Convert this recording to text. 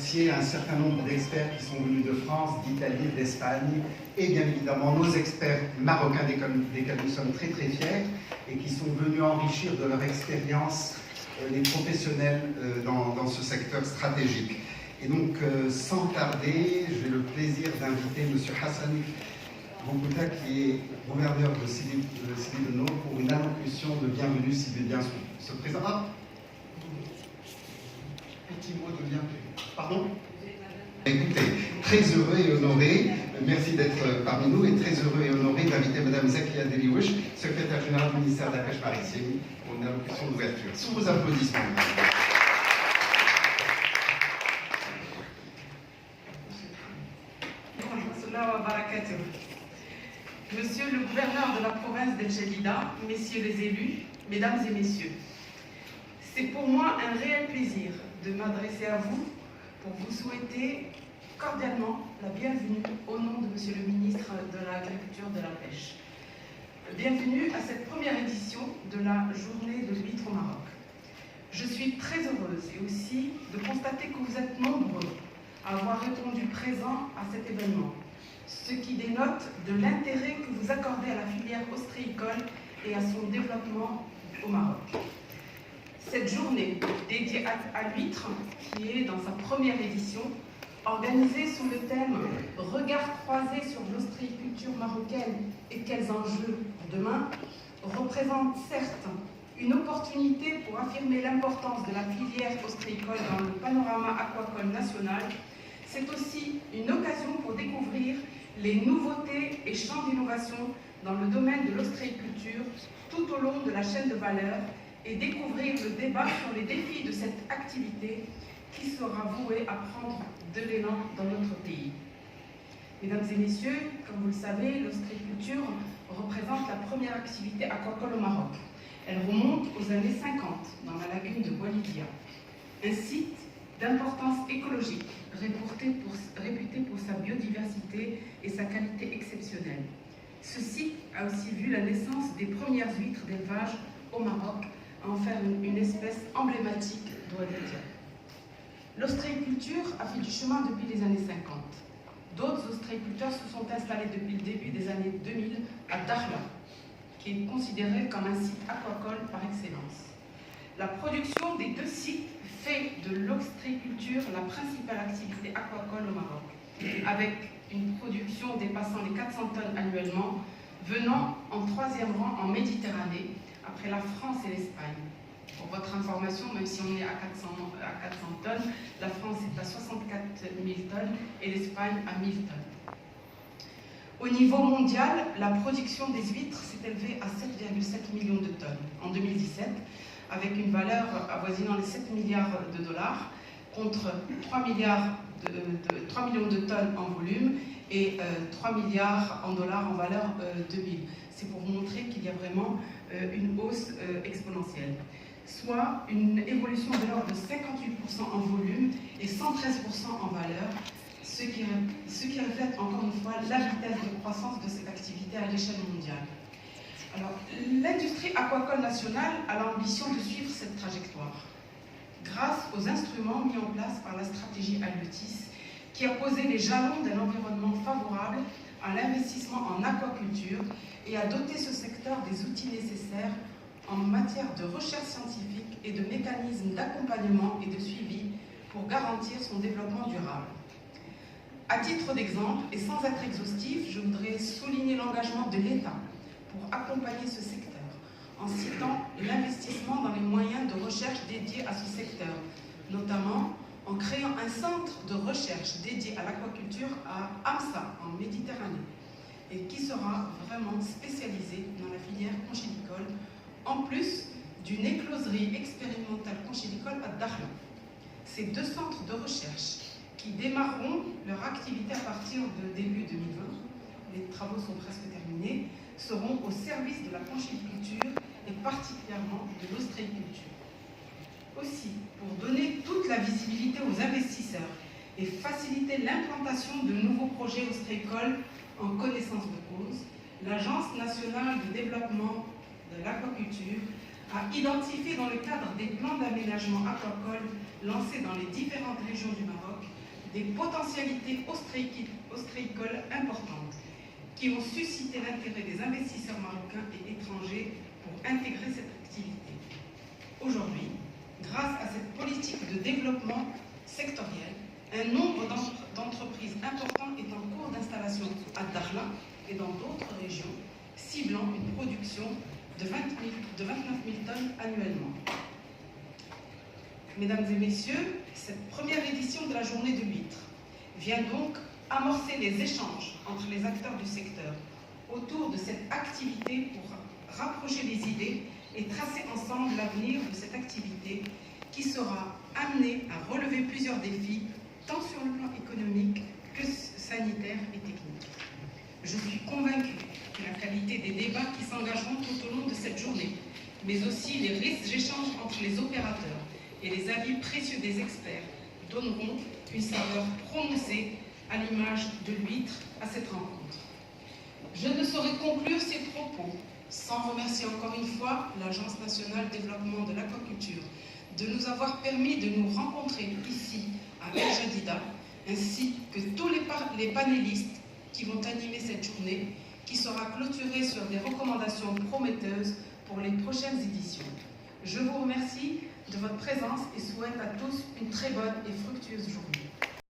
remercier un certain nombre d'experts qui sont venus de France, d'Italie, d'Espagne, et bien évidemment nos experts marocains desquels nous sommes très très fiers, et qui sont venus enrichir de leur expérience les professionnels dans ce secteur stratégique. Et donc, sans tarder, j'ai le plaisir d'inviter M. Hassan Boukhouta, qui est gouverneur de Sidi Beno, pour une allocution de bienvenue, s'il veut bien se présenter. Ah, petit mot de bienvenue. Pardon? Écoutez, très heureux et honoré, merci d'être parmi nous, et très heureux et honoré d'inviter Mme Zakia Deliouch, secrétaire générale du ministère de la Pêche maritime, pour une allocution d'ouverture. Sous vos applaudissements. Monsieur le gouverneur de la province d'El Jadida, messieurs les élus, mesdames et messieurs, c'est pour moi un réel plaisir de m'adresser à vous pour vous souhaiter cordialement la bienvenue au nom de Monsieur le ministre de l'Agriculture et de la Pêche. Bienvenue à cette première édition de la journée de l'huître au Maroc. Je suis très heureuse et aussi de constater que vous êtes nombreux à avoir répondu présent à cet événement, ce qui dénote de l'intérêt que vous accordez à la filière ostréicole et à son développement au Maroc. Cette journée dédiée à l'huître, qui est dans sa première édition, organisée sous le thème « Regard croisé sur l'ostréiculture marocaine et quels enjeux pour demain », représente certes une opportunité pour affirmer l'importance de la filière ostréicole dans le panorama aquacole national. C'est aussi une occasion pour découvrir les nouveautés et champs d'innovation dans le domaine de l'ostréiculture tout au long de la chaîne de valeur et découvrir le débat sur les défis de cette activité qui sera vouée à prendre de l'élan dans notre pays. Mesdames et messieurs, comme vous le savez, l'ostréiculture représente la première activité aquacole au Maroc. Elle remonte aux années 50 dans la lagune de Boualivia, un site d'importance écologique réputé pour sa biodiversité et sa qualité exceptionnelle. Ce site a aussi vu la naissance des premières huîtres d'élevage au Maroc, à en faire une espèce emblématique d'Ouadédia. L'ostréiculture a fait du chemin depuis les années 50. D'autres ostréiculteurs se sont installés depuis le début des années 2000 à Dakhla, qui est considéré comme un site aquacole par excellence. La production des deux sites fait de l'ostréiculture la principale activité aquacole au Maroc, avec une production dépassant les 400 tonnes annuellement, venant en troisième rang en Méditerranée, après la France et l'Espagne. Pour votre information, même si on est à 400 tonnes, la France est à 64 000 tonnes et l'Espagne à 1000 tonnes. Au niveau mondial, la production des huîtres s'est élevée à 7,7 millions de tonnes en 2017, avec une valeur avoisinant les 7 milliards de dollars, contre 3 millions de tonnes en volume et 3 milliards en dollars en valeur 2000. C'est pour vous montrer qu'il y a vraiment une hausse exponentielle, soit une évolution de l'ordre de 58% en volume et 113% en valeur, ce qui reflète encore une fois la vitesse de croissance de cette activité à l'échelle mondiale. Alors, l'industrie aquacole nationale a l'ambition de suivre cette trajectoire, grâce aux instruments mis en place par la stratégie Aleutis, qui a posé les jalons d'un environnement favorable à l'investissement en aquaculture et a doté ce secteur des outils nécessaires en matière de recherche scientifique et de mécanismes d'accompagnement et de suivi pour garantir son développement durable. À titre d'exemple, et sans être exhaustif, je voudrais souligner l'engagement de l'État pour accompagner ce secteur, en citant l'investissement dans les moyens de recherche dédiés à ce secteur, notamment en créant un centre de recherche dédié à l'aquaculture à Amsa, en Méditerranée, et qui sera vraiment spécialisé dans la filière conchylicole, en plus d'une écloserie expérimentale conchylicole à Dakhla. Ces deux centres de recherche qui démarreront leur activité à partir de début 2020, les travaux sont presque terminés, seront au service de la conchyliculture et particulièrement de l'ostréiculture. Aussi, pour donner toute la visibilité aux investisseurs et faciliter l'implantation de nouveaux projets ostréicoles en connaissance de cause, l'Agence nationale de développement de l'aquaculture a identifié dans le cadre des plans d'aménagement aquacole lancés dans les différentes régions du Maroc des potentialités ostréicoles importantes qui ont suscité l'intérêt des investisseurs marocains et étrangers pour intégrer cette activité. Aujourd'hui, grâce à cette politique de développement sectoriel, un nombre d'entreprises importantes est en cours d'installation à Dakhla et dans d'autres régions, ciblant une production de 29 000 tonnes annuellement. Mesdames et messieurs, cette première édition de la journée de l'huître vient donc amorcer les échanges entre les acteurs du secteur autour de cette activité pour rapprocher les idées et tracer ensemble l'avenir de cette activité qui sera amenée à relever plusieurs défis, tant sur le plan économique que sanitaire et technique. Je suis convaincue que la qualité des débats qui s'engageront tout au long de cette journée, mais aussi les riches échanges entre les opérateurs et les avis précieux des experts donneront une saveur prononcée à l'image de l'huître à cette rencontre. Je ne saurais conclure ces propos sans remercier encore une fois l'Agence nationale de développement de l'aquaculture de nous avoir permis de nous rencontrer ici à El Jadida, ainsi que tous les panélistes qui vont animer cette journée, qui sera clôturée sur des recommandations prometteuses pour les prochaines éditions. Je vous remercie de votre présence et souhaite à tous une très bonne et fructueuse journée.